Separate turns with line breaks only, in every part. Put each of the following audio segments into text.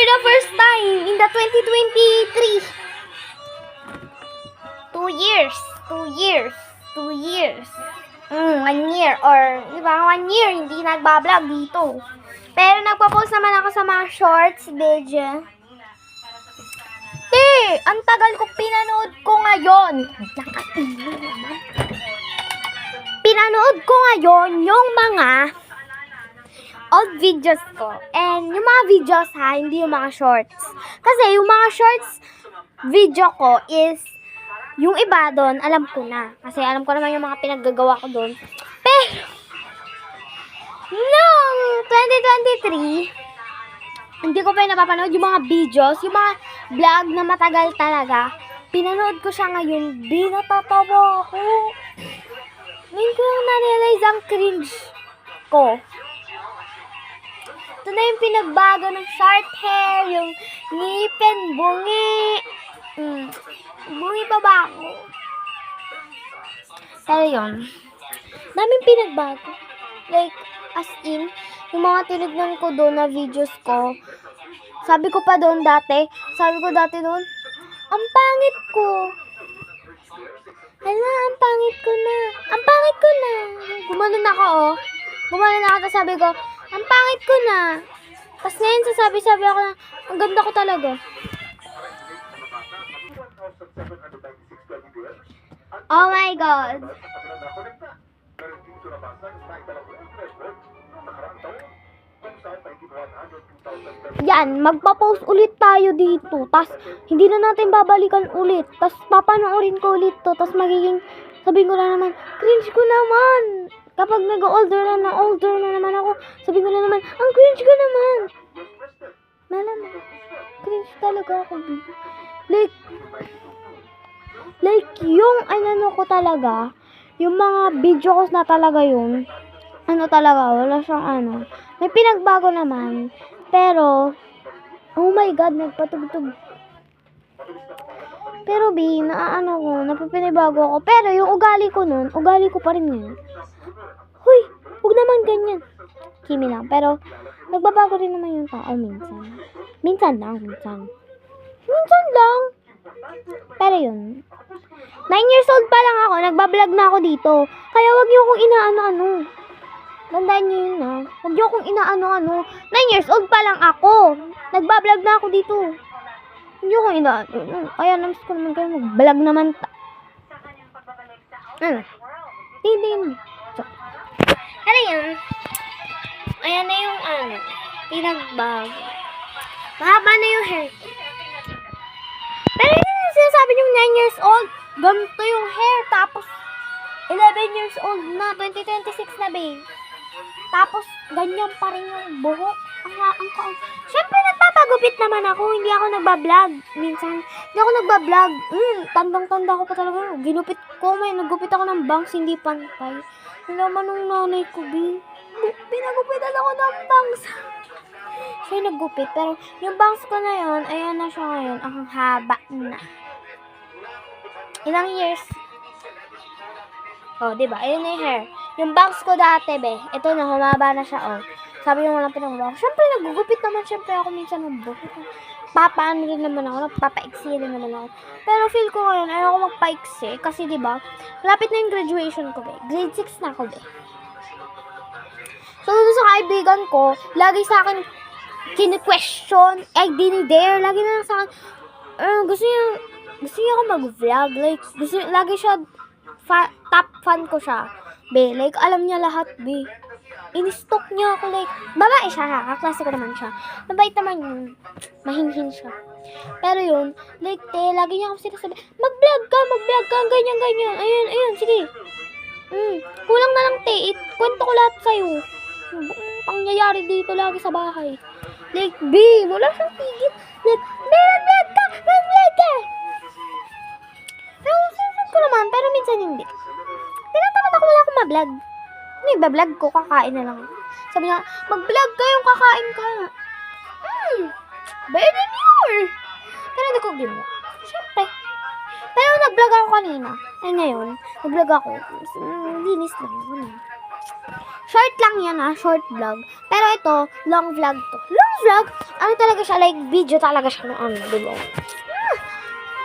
the first time in the 2023. 2 years. 1 year or, di ba, 1 year hindi nagbablog dito. Pero nagpa-post naman ako sa mga shorts video. Ang tagal ko pinanood ko ngayon. Nakakilo naman. Pinanood ko ngayon yung mga old videos ko. And yung mga videos ha, hindi yung mga shorts. Kasi yung mga shorts video ko is yung iba doon, alam ko na. Kasi alam ko naman yung mga pinaggagawa ko doon. Pero, noong 2023, hindi ko pa yung napapanood yung mga videos, yung mga vlog na matagal talaga. Pinanood ko siya ngayon, di natatawa ako. Ngayon ko lang na-realize ang cringe ko. Ito na yung pinagbago ng short hair, yung ngipin, bungi. Bungi pa ba ako? Pero yun, daming pinagbago. Like, as in, yung mga tinignan ko doon na videos ko, sabi ko doon dati doon, ang pangit ko. Hala, ang pangit ko na. Gumanon ako, tapos sabi ko, ang pangit ko na. Tapos ngayon sabi ako na, ang ganda ko talaga. Oh my God. Yan, magpa-post ulit tayo dito. Tas hindi na natin babalikan ulit. Tas papanoorin ko ulit to. Tas magiging, sabihin ko na naman, cringe ko naman. Kapag nag-older na naman ako, sabihin ko na naman, ang cringe ko naman. Malam, cringe talaga ako. Like yung ano ko talaga, yung mga video ko na talaga yun, wala siyang may pinagbago naman, pero, oh my God, nagpatugtog. Pero napapinibago ako, pero yung ugali ko pa rin ngayon. Huy, huwag naman ganyan. Kimi lang, pero, nagbabago rin naman yung tao minsan. Minsan lang. Pero yun, 9 years old pa lang ako, nagbablog na ako dito. Kaya wag niyo akong inaano-ano. Tandaan niyo yun ha. Wag niyo akong inaano-ano. 9 years old pa lang ako. Nagbablog na ako dito. Hindi akong inaano. Kaya namiss ko naman kayo mag-vlog naman. Hindi. Ano yun? Ayan na yung pinagbago. Mahaba na yung hair ko. Pero yun sinasabi niyo 9 years old. Ganito yung hair. Tapos 11 years old na. 2026 na babe. Tapos ganyan pa rin yung buhok. Siyempre nagpapagupit naman ako. Hindi ako nagbablog. Minsan hindi ako nagbablog. Tandang-tanda ko pa talaga. Ginupit ko. Naggupit ako ng bangs. Hindi pantay. Naman nung nanay ko pinagupitan ako ng bangs. Siya naggupit. Pero yung bangs ko na yun, ayan na siya ngayon. Ang haba na. Ilang years? Oh, diba? Ayun na yung hair. Yung bangs ko dati, ito na, humaba na siya, Sabi yung walang pinagbago. Siyempre, nagugupit naman siyempre ako minsan ng buhok. Papaano rin naman ako, nagpapaiksi rin naman ako. Pero feel ko ngayon, ayaw ko magpaiksi. Kasi diba, malapit na yung graduation ko, Grade 6 na ako, So, doon sa kaibigan ko, lagi sa akin, kini-question, dini-dare, lagi na lang sa akin, gusto niya ako mag-vlog, like, lagi siya, top fan ko siya, like, alam niya lahat, in-stalk niya ako, like, babae siya, kaklase ko naman siya, mabait naman yun, mahinhin siya, pero yun, like, lagi niya ako sinasabi, mag-vlog ka, ganyan, ayun, sige, kulang na lang, kwento ko lahat sa'yo, pangyayari dito lagi sa bahay. Like, wala siyang tigil. Like, mag-vlog ka! Pero, susunod ko naman, pero minsan hindi. Tinatamad ako, wala akong mag-vlog. Iba-vlog ko, kakain na lang. Sabi niya, mag-vlog ka yung kakain ka. Better than yours. Pero hindi ko ginawa. Siyempre. Pero nag-vlog ako kanina. Ay, ngayon, nag-vlog ako. Linis lang. Short lang yan short vlog. Pero ito, long vlog to. Long vlog? Ano talaga siya? Like, video talaga siya ng diba?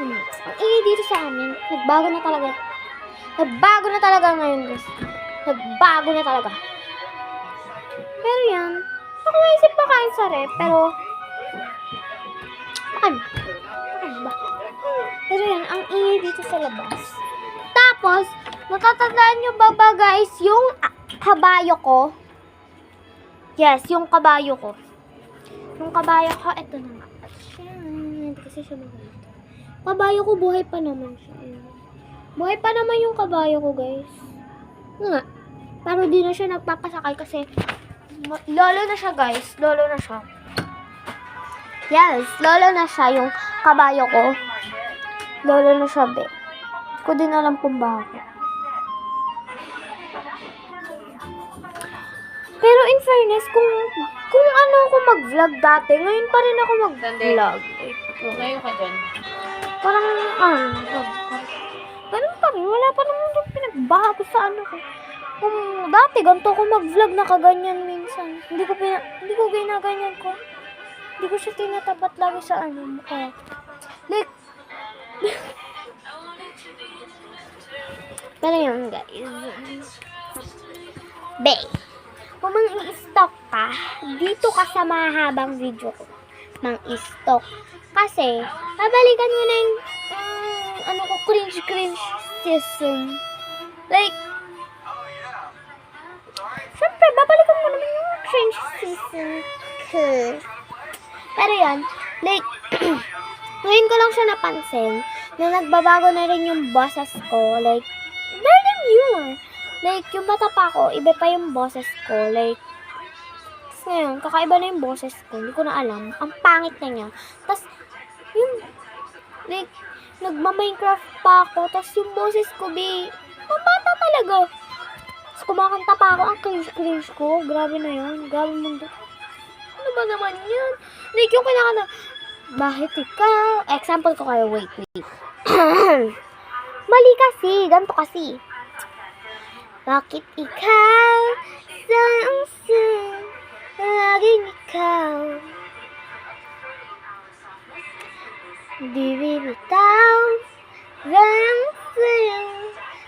Ang ingay dito sa amin. Nagbago na talaga. Nagbago na talaga ngayon, guys. Nagbago na talaga. Pero yan, ako naisip makain sa rep, pero ano ba? Pero yan, ang ingay dito sa labas. Tapos, natatandaan nyo ba guys, yung kabayo ko? Yes, yung kabayo ko. Yung kabayo ko, eto na nga. Hindi kasi siya magalit. Kabayo ko, buhay pa naman siya. Buhay pa naman yung kabayo ko, guys. Nga. Pero di na siya nagpapasakay kasi lolo na siya, guys. Lolo na siya. Yes, lolo na siya yung kabayo ko. Lolo na siya, be. Hindi ko din alam kung bakit. Pero in fairness, kung ano ako mag-vlog dati, ngayon pa rin ako mag-vlog.
Ngayon ka dyan.
Parang, ganun pa rin. Wala pa naman yung pinagbago sa ano ko. Kung dati, ganito ako mag-vlog na kaganyan minsan. Hindi ko ginaganyan ko. Hindi ko siya tinatapat lagi sa ano mukha. Like, pero yun, guys. Bay. Kung mang-i-stalk ka, dito ka sa mahabang video ko. Mang-i-stalk. Kasi, babalikan mo na yung, cringe season. Like, syempre, babalikan mo naman yung cringe season. Pero yan, like, ngayon ko lang siya napansin na nagbabago na rin yung boses ko. Like, very demure. Like, yung bata pa ako, iba pa yung boses ko. Like, ngayon, kakaiba na yung boses ko. Hindi ko na alam. Ang pangit na niya. Tapos, yung, like, nagma-Minecraft pa ako. Tapos, yung boses ko, ang bata talaga. Tapos, kumakanta pa ako. Ang cringe ko. Grabe na yun. Grabe mundo. Ano ba naman yan? Like, yung kinakanta, bakit ikaw? Example ko kayo, wait. Mali kasi. Ganito kasi. Bakit ikaw sayang laging ikaw di bibitaw sayang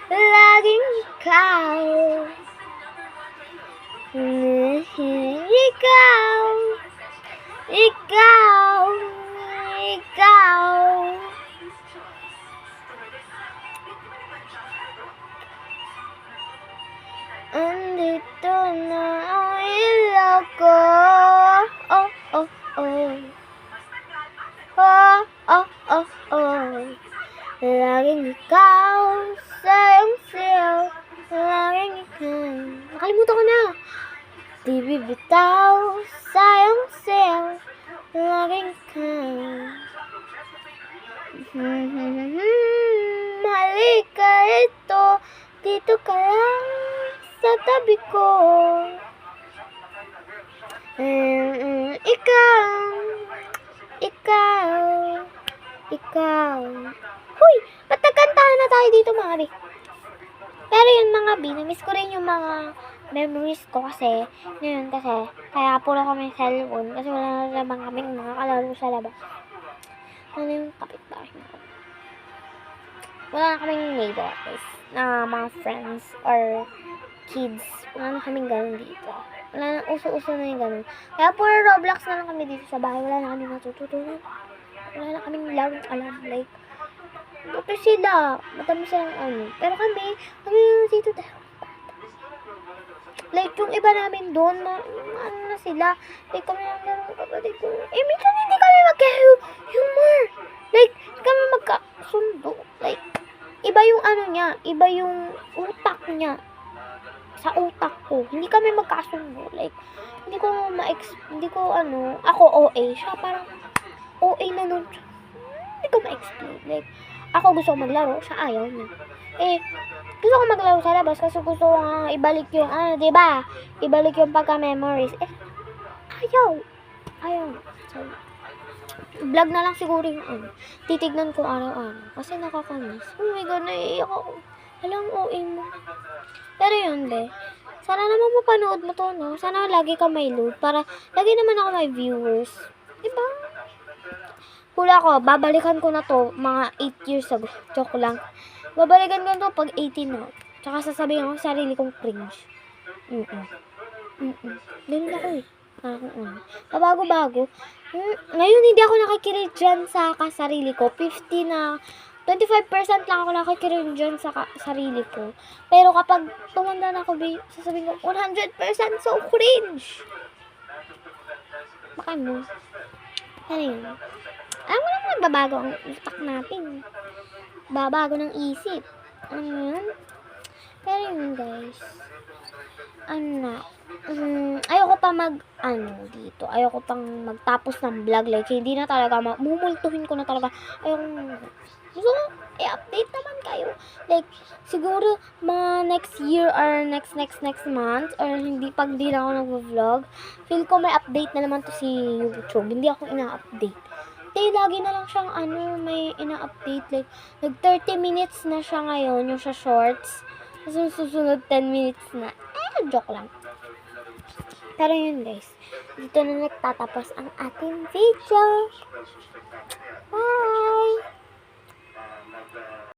laging ikaw ikaw andito na ang ilaw ko. Laging ikaw, sayang siyaw, laging ikaw. Nakalimutan ko na. Di bibitaw, sayang siyaw, laging ikaw. Halika ito, dito ka lang sa tabi ko. Ikaw. Huy, ba't nagkantahan na tayo dito, Mari? Pero yun mga namiss ko rin yung mga memories ko kasi, kaya puro kami cellphone kasi wala na naman kaming mga kalaro sa labas. Ano yung kapitbahay mo? Wala na kaming neighbors na mga friends or kids. Wala na kaming ganun dito. Wala na, uso-uso na yung ganun. Kaya puro Roblox na lang kami dito sa bahay. Wala na kami natututunan. Wala na kaming larong alam. Like, ito sila. Matami silang ano. Pero kami dito dahil. Like, yung iba namin doon, ano na sila. Like, kami lang larong kapatid ko. Minsan hindi kami magka-humor. Like, kami magkasundo. Like, iba yung ano niya. Iba yung utak niya. Sa utak ko. Hindi kami magkasundo. Like, hindi ko ako OA. Siya parang OA na nun. Hindi ko ma-explain. Like, ako gusto ko maglaro. Siya ayaw niya. Gusto ko maglaro sa labas kasi gusto ko ibalik yung, diba? Ibalik yung pagka-memories. Ayaw. So, vlog na lang siguro yung titignan ko araw-araw. Kasi nakakamiss. Oh my God, naiiyak ako. Alam, OA mo. Pero yun, Sana naman mapanood mo to, no? Sana lagi ka may load para lagi naman ako may viewers. Diba? Hula ko, babalikan ko na to mga 8 years ago. Joke lang. Babalikan ko na to pag 18 na. Tsaka sasabihin ko sa sarili kong cringe. Ganun ako eh. Pabago-bago. Ngayon hindi ako nakikinig dyan sa sarili ko. 50 na 25% lang ako nakikinig dyan sa sarili ko. Pero kapag tumanda na ako, sasabihin ko, 100% so cringe. Baka mo. Ano yun? Alam mo naman nagbabago ang utak natin. Babago ng isip. Ano yun? Pero yun guys. Ayoko pa dito. Ayoko pang magtapos ng vlog. Like, hindi na talaga, mumultuhin ko na talaga. Gusto ko, i-update naman kayo. Like, siguro, mga next year or next month, or pag di na ako nag-vlog, feel ko may update na naman to si YouTube. Hindi ako ina-update. Lagi na lang siyang, may ina-update. Like, 30 minutes na siya ngayon, yung sa shorts. Tapos susunod 10 minutes na. Joke lang. Pero yun guys, dito na nagtatapos ang ating video. Bye!